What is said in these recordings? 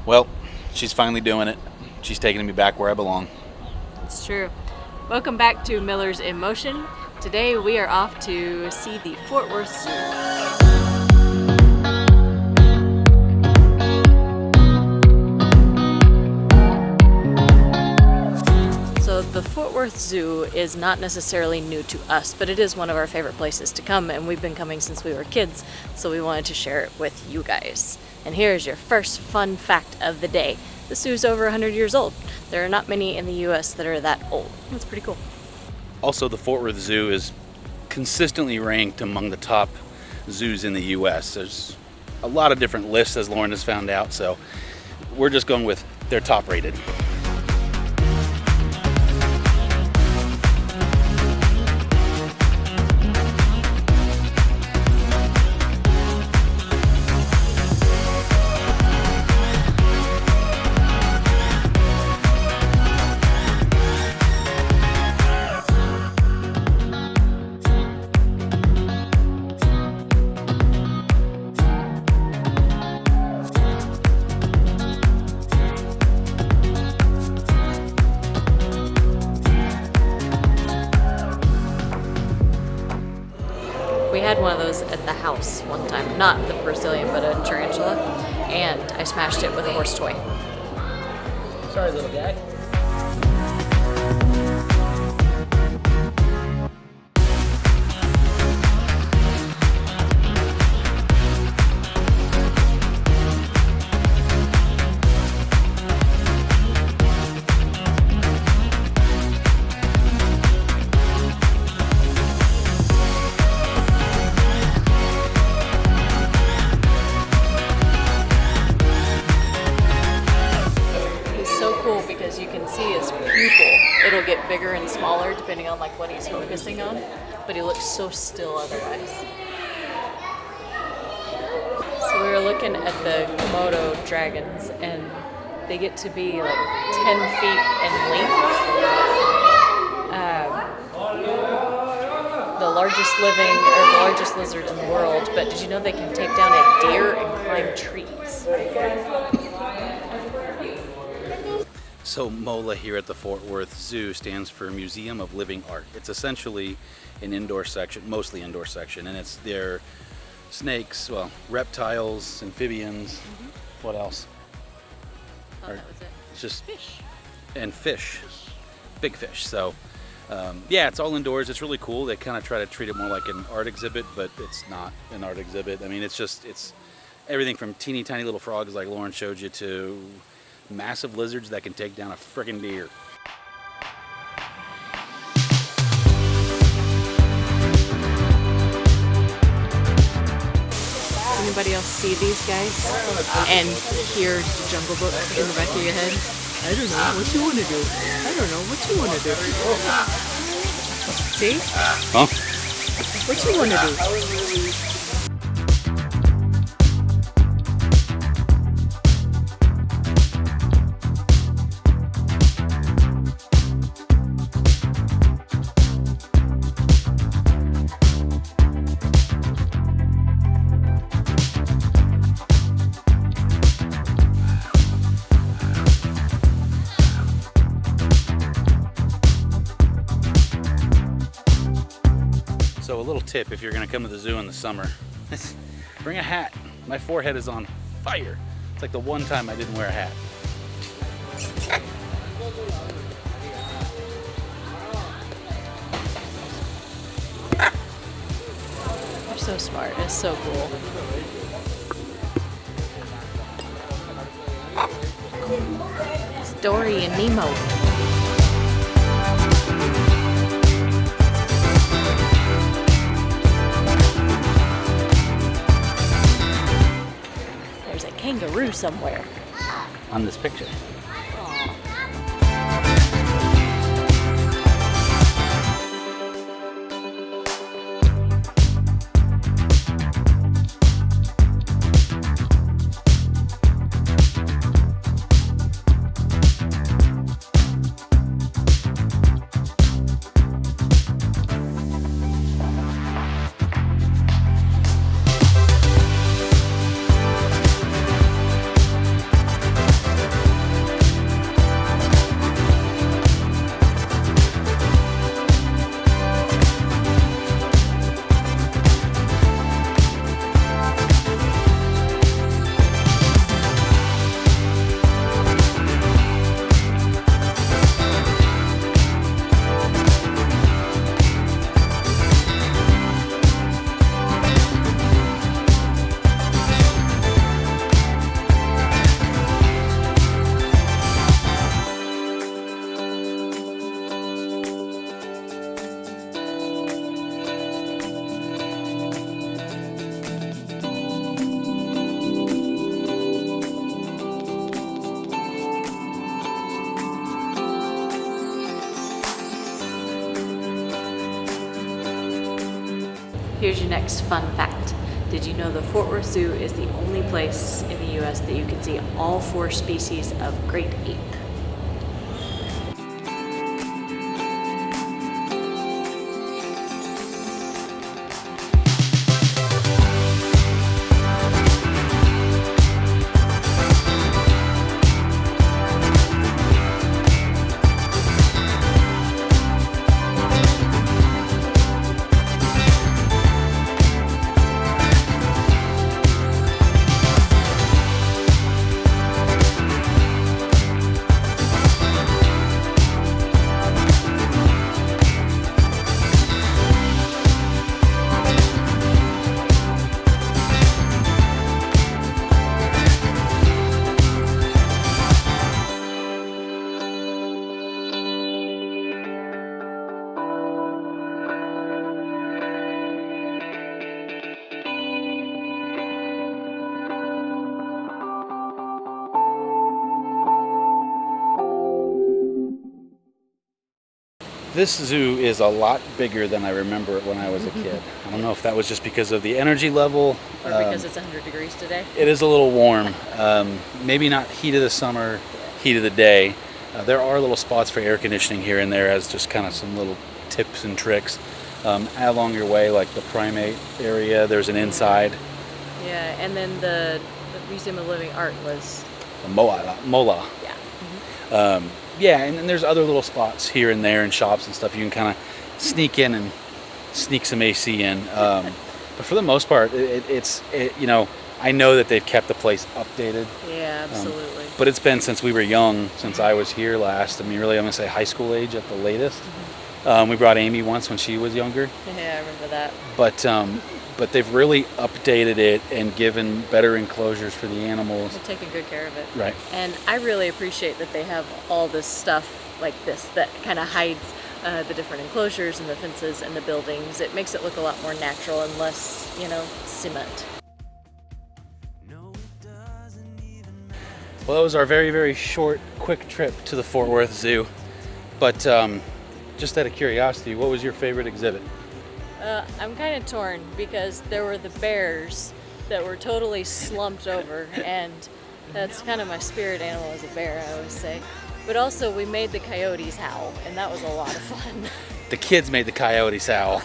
Well, she's finally doing it. She's taking me back where I belong. It's true. Welcome back to Miller's in Motion. Today we are off to see the Fort Worth Zoo. So the Fort Worth Zoo is not necessarily new to us, but it is one of our favorite places to come, and we've been coming since we were kids, so we wanted to share it with you guys. And here's your first fun fact of the day. The zoo's over 100 years old. There are not many in the U.S. that are that old. That's pretty cool. Also, the Fort Worth Zoo is consistently ranked among the top zoos in the U.S. There's a lot of different lists, as Lauren has found out, so we're just going with their top rated. We had one of those at the house one time. Not the Brazilian, but a tarantula. And I smashed it with a horse toy. Sorry, little guy. Because you can see his pupil. It'll get bigger and smaller depending on like what he's focusing on, but he looks so still otherwise. So we were looking at the Komodo dragons, and they get to be like 10 feet in length. The largest living or the largest lizards in the world, but did you know they can take down a deer and climb trees? So MOLA here at the Fort Worth Zoo stands for Museum of Living Art. It's essentially an indoor section, mostly indoor section, and it's their snakes, well, reptiles, amphibians, what else? Oh, that was it. It's just Fish. And fish, big fish. So yeah, it's all indoors. It's really cool. They kind of try to treat it more like an art exhibit, but it's not an art exhibit. I mean, it's everything from teeny tiny little frogs like Lauren showed you to massive lizards that can take down a friggin' deer. Anybody else see these guys and hear the Jungle Book in the back of your head? I don't know what you want to do. I don't know what you want to do. See? Huh? What you want to do? So a little tip if you're gonna come to the zoo in the summer, bring a hat. My forehead is on fire. It's like the one time I didn't wear a hat. They're so smart. It's so cool. It's Dory and Nemo. Kangaroo somewhere on this picture. Here's your next fun fact. Did you know the Fort Worth Zoo is the only place in the U.S. that you can see all 4 species of great ape? This zoo is a lot bigger than I remember it when I was a kid. I don't know if that was just because of the energy level. Or because it's 100 degrees today? It is a little warm. Maybe not heat of the summer, heat of the day. There are little spots for air conditioning here and there as just kind of some little tips and tricks. Along your way, like the primate area, there's an inside. Yeah, and then the Museum of Living Art was... The MOLA. Yeah. Yeah, and then there's other little spots here and there and shops and stuff you can kind of sneak in and sneak some AC in. But for the most part, it's you know, I know that they've kept the place updated. Yeah, absolutely. But it's been since we were young, since I was here last. I mean, really, I'm going to say high school age at the latest. We brought Amy once when she was younger. Yeah, I remember that. But they've really updated it and given better enclosures for the animals. They're taking good care of it. Right. And I really appreciate that they have all this stuff like this that kind of hides the different enclosures and the fences and the buildings. It makes it look a lot more natural and less, you know, cement. Well, that was our very, very short, quick trip to the Fort Worth Zoo. But just out of curiosity, what was your favorite exhibit? I'm kind of torn because there were the bears that were totally slumped over, and that's kind of my spirit animal as a bear, I always say. But also we made the coyotes howl, and that was a lot of fun. The kids made the coyotes howl,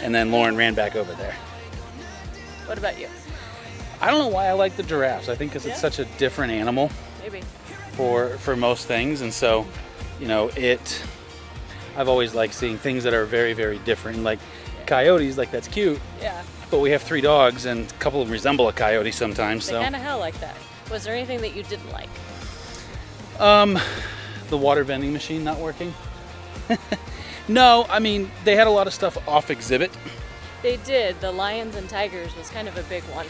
and then Lauren ran back over there. What about you? I don't know why I like the giraffes. I think because it's such a different animal. Maybe. For most things, and so, you know, I've always liked seeing things that are very, very different. Like coyotes, like that's cute. Yeah. But we have 3 dogs, and a couple of them resemble a coyote sometimes. They kind of howl like that. Was there anything that you didn't like? The water vending machine not working. No, I mean, they had a lot of stuff off exhibit. They did. The lions and tigers was kind of a big one.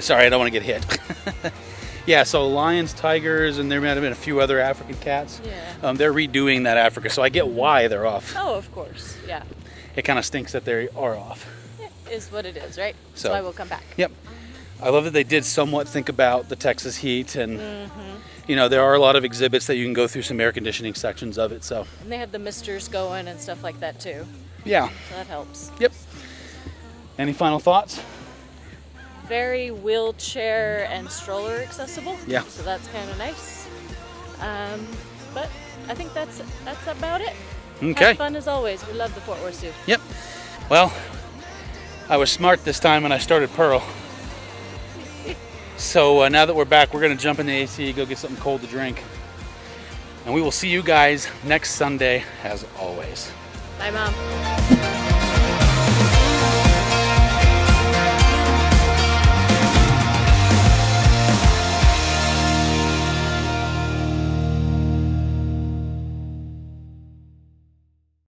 Sorry, I don't want to get hit. Yeah, so lions, tigers, and there might have been a few other African cats. Yeah. They're redoing that Africa, so I get why they're off. Oh, of course. Yeah. It kind of stinks that they are off. It is what it is, right? So, That's why we'll come back. Yep. I love that they did somewhat think about the Texas heat, and you know, there are a lot of exhibits that you can go through some air conditioning sections of it. So. And they have the misters going and stuff like that too. Yeah. So that helps. Yep. Any final thoughts? Very wheelchair and stroller accessible. Yeah. So that's kind of nice. But I think that's about it. Okay. Have fun as always. We love the Fort Worth Zoo. Yep. Well, I was smart this time when I started Pearl. So now that we're back, we're going to jump in the AC, go get something cold to drink. And we will see you guys next Sunday, as always. Bye, Mom.